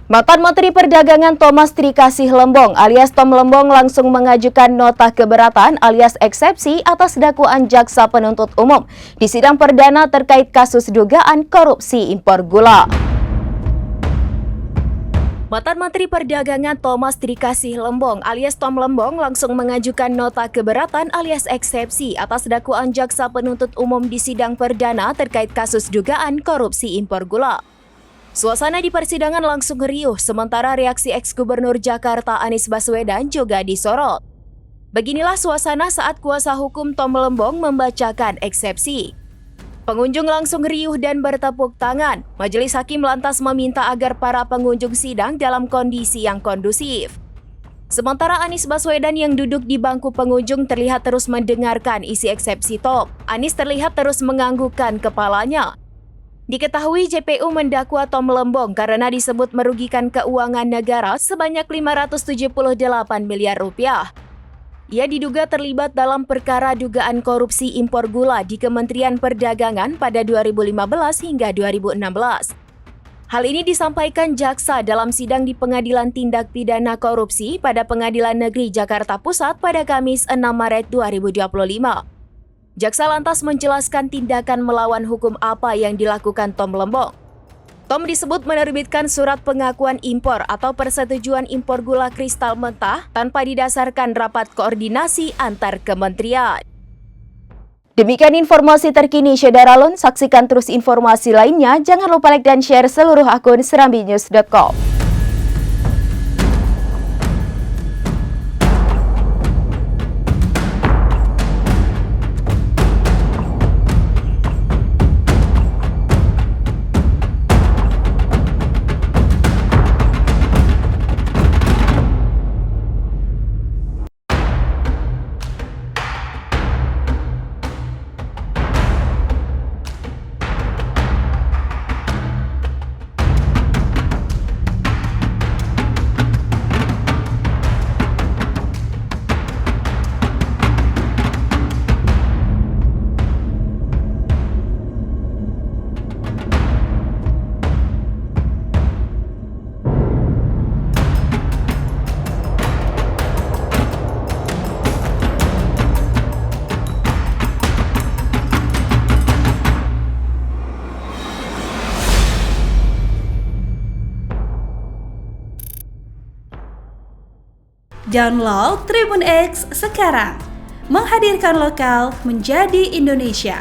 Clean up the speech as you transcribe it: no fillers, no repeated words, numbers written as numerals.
Mantan Menteri Perdagangan Thomas Trikasih Lembong alias Tom Lembong langsung mengajukan nota keberatan alias eksepsi atas dakwaan jaksa penuntut umum di sidang perdana terkait kasus dugaan korupsi impor gula. Mantan Menteri Perdagangan Thomas Trikasih Lembong alias Tom Lembong langsung mengajukan nota keberatan alias eksepsi atas dakwaan jaksa penuntut umum di sidang perdana terkait kasus dugaan korupsi impor gula. Suasana di persidangan langsung riuh, sementara reaksi ex-gubernur Jakarta Anies Baswedan juga disorot. Beginilah suasana saat kuasa hukum Tom Lembong membacakan eksepsi. Pengunjung langsung riuh dan bertepuk tangan. Majelis hakim lantas meminta agar para pengunjung sidang dalam kondisi yang kondusif. Sementara Anies Baswedan yang duduk di bangku pengunjung terlihat terus mendengarkan isi eksepsi Tom. Anies terlihat terus menganggukkan kepalanya. Diketahui JPU mendakwa Tom Lembong karena disebut merugikan keuangan negara sebanyak 578 miliar rupiah. Ia diduga terlibat dalam perkara dugaan korupsi impor gula di Kementerian Perdagangan pada 2015 hingga 2016. Hal ini disampaikan jaksa dalam sidang di Pengadilan Tindak Pidana Korupsi pada Pengadilan Negeri Jakarta Pusat pada Kamis 6 Maret 2025. Jaksa lantas menjelaskan tindakan melawan hukum apa yang dilakukan Tom Lembong. Tom disebut menerbitkan surat pengakuan impor atau persetujuan impor gula kristal mentah tanpa didasarkan rapat koordinasi antar kementerian. Demikian informasi terkini Syederalun, saksikan terus informasi lainnya. Jangan lupa like dan share seluruh akun serambinews.com. Download Tribun X sekarang, menghadirkan lokal menjadi Indonesia.